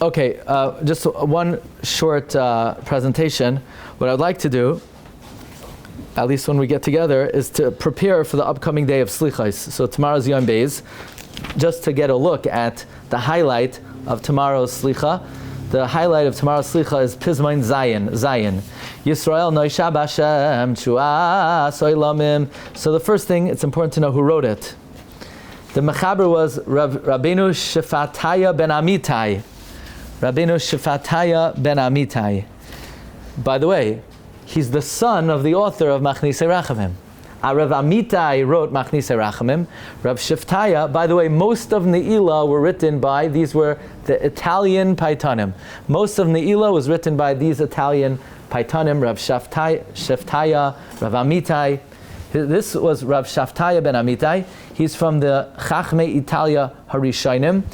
Okay, just one short presentation. What I'd like to do, at least when we get together, is to prepare for the upcoming day of Selichos. So tomorrow's Yom Beis, just to get a look at the highlight of tomorrow's Slicha. The highlight of tomorrow's Slicha is Pizmain Zayin. Yisrael Noisha B'Hashem Shua Soilamim. So the first thing, it's important to know who wrote it. The Mechaber was Rabbeinu Shefataya ben Amitai. Rabbeinu Shefataya ben Amitai. By the way, he's the son of the author of Machnise Rachamim. Rav Amitai wrote Machnise Rachamim. Rav Sheftaya, by the way, most of Ne'ilah were written by, these were the Italian Paitanim. Most of Ne'ilah was written by these Italian Paitanim, Rav Sheftaya, Rav Amitai. This was Rav Sheftaya ben Amitai. He's from the Chachmei Italia Harishonim,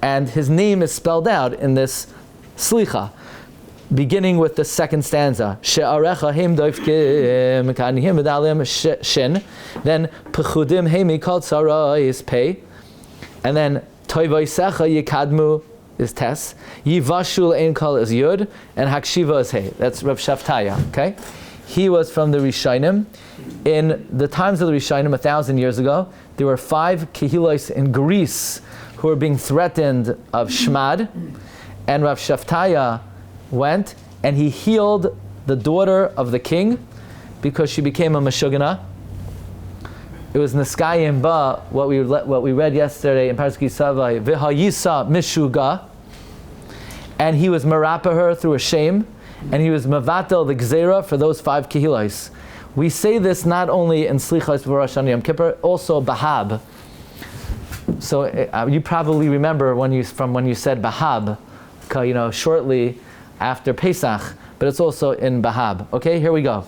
and his name is spelled out in this Slicha, beginning with the second stanza. She'arecha heim doifkim kanihim v'dalim shin. Then pechudim heimi kol tzara is pei. And then toivoisecha yikadmu is tes. Yivashul ein kol is yud. And hakshiva is hey. That's Rav Sheftaya. Okay? He was from the Rishonim. In the times of the Rishonim, 1,000 years ago, there were 5 kehilos in Greece who were being threatened of shmad. And Rav Sheftaya went and he healed the daughter of the king because she became a meshugana. It was Neskayim Ba, what we read yesterday in Parashat Kisavai, V'hayisa Mishuga, and he was marapa her through a shame, and he was mavatel the gzeira for those 5 kehilos. We say this not only in Slichos Rosh Hashanah Yom Kippur, also Bahab. So you probably remember when you said Bahab, shortly after Pesach, but it's also in Bahab. Okay, here we go.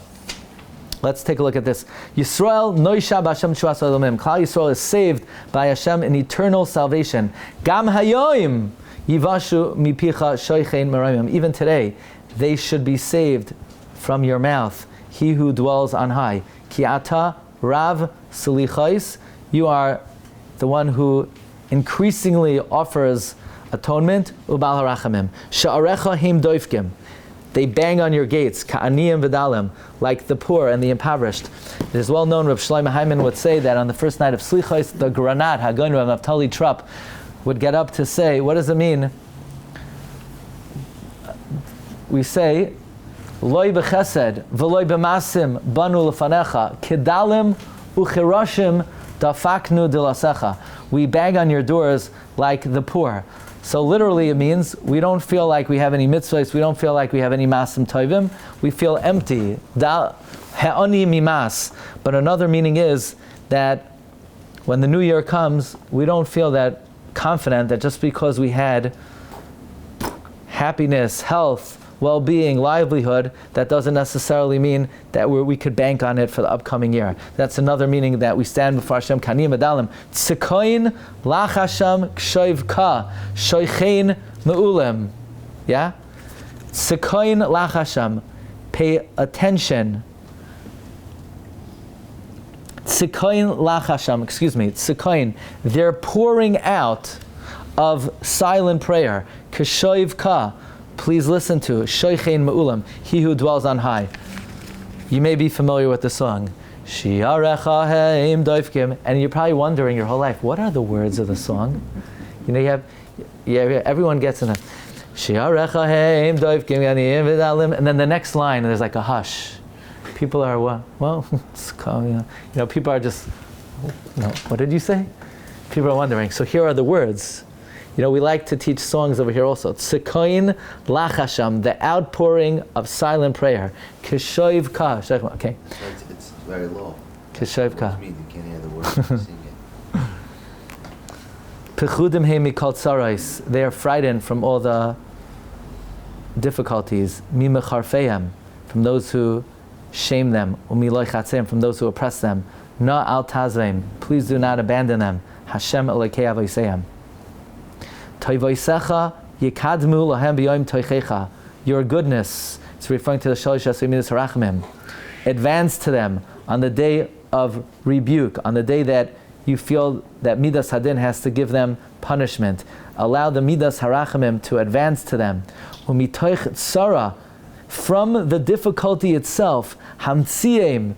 Let's take a look at this. Yisrael noisha b'Hashem Shua Solamim. Klal Yisrael is saved by Hashem in eternal salvation. Gam hayoim yivashu mipicha shoichein marayim. Even today, they should be saved from your mouth. He who dwells on high. Ki ata rav selichos. You are the one who increasingly offers atonement. Ubal harachamim. Sha'arecha heim doifkim. They bang on your gates. Ka'aniyim v'dalim. Like the poor and the impoverished. It is well known, Rav Shlomo Hyman would say that on the first night of Selichos, the Granat, Hagon Rav Naftali Trupp, would get up to say, what does it mean? We say, Loi b'chesed, v'loi b'masim, banu l'fanecha, kedalim u'chirashim dafaknu dilasecha. We bang on your doors like the poor. So literally it means we don't feel like we have any mitzvahs, we don't feel like we have any masim tovim, we feel empty. He'oni mimas. But another meaning is that when the new year comes, we don't feel that confident that just because we had happiness, health, well-being, livelihood, that doesn't necessarily mean that we could bank on it for the upcoming year. That's another meaning that we stand before Hashem, Kanim Adalim, Tzikoin lach Hashem kshoiv ka, shoichein me'ulem. Yeah? Tzikoin lach Hashem. Pay attention. Tzikoin lach Hashem, Tzikoin. They're pouring out of silent prayer. Kshoiv ka. Please listen to Shoichein Me'ulam, he who dwells on high. You may be familiar with the song. Shi'arecha heim doifkim. And you're probably wondering your whole life, what are the words of the song? You have everyone gets in it. Shi'arecha heim doifkim, and then the next line, there's like a hush. People are, well, it's calm, people are just, what did you say? People are wondering. So here are the words. We like to teach songs over here also. Tzikoin lach Hashem, the outpouring of silent prayer. Kishoiv ka. Okay. It's very low. Kishoiv ka. You can't hear the words when you sing it. Pechudim heim mikol tzarais. They are frightened from all the difficulties. Mi mecharfeim, from those who shame them. Umi loy chatzeim, from those who oppress them. Na al tazveim. Please do not abandon them. Hashem elokei avoseim. Toivoisecha yikadmu lahem b'yoim toichecha. Your goodness, it's referring to the Shalish Midas Harachmim. Advance to them on the day of rebuke, on the day that you feel that Midas Hadin has to give them punishment. allow the midas harachamim to advance to them. Umitoich tzara, from the difficulty itself, hamtziem,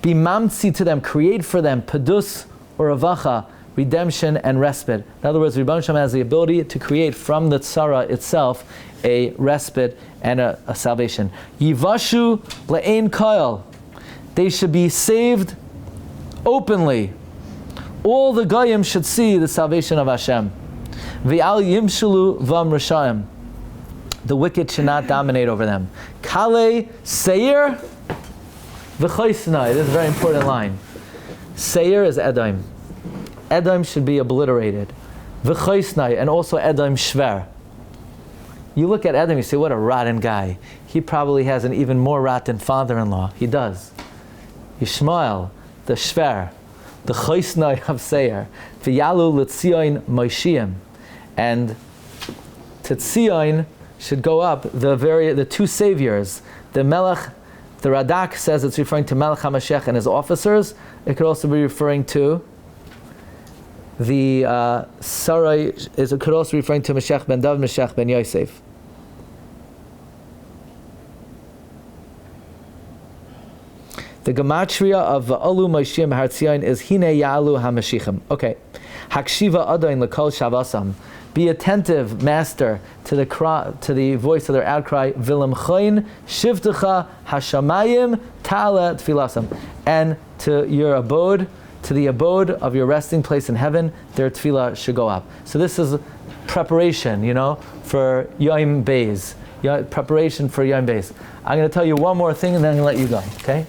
be mamtzi to them, create for them pedus or avacha, redemption and respite. In other words, Rebbeinu Shem has the ability to create from the tzara itself a respite and a salvation. Yivashu le'ein ka'el, they should be saved openly. All the goyim should see the salvation of Hashem. V'al yimshulu vam rishayim, the wicked should not dominate over them. Kale seir v'choisnai, this is a very important line. Seir is Edom. Edom should be obliterated. V'choisnai, and also Edom shver. You look at Edom, you say, what a rotten guy. He probably has an even more rotten father-in-law. He does. Yishmael, the shver, the choisnai of Seir. V'yalu l'tzion moishiyim. And to Tzion should go up the two saviors. The Melech, the Radak says it's referring to Melech HaMashiach and his officers. It could also be referring to the Sarai, it could also be referring to Mashiach ben David, Mashiach ben Yosef. The gematria of Va'alu Moshiyim Hartzion is Hine Yalu HaMashichim. Okay. Hakshiva Adain L'kol Shavasam. Be attentive, Master, to the voice of their outcry. Vilam Choin Shivtecha Hashamayim Ta'ala Tfilasam. And to your abode, to the abode of your resting place in heaven, their tefillah should go up. So this is preparation, for Yom Beis. Preparation for Yom Beis. I'm going to tell you one more thing and then I'm going to let you go, okay?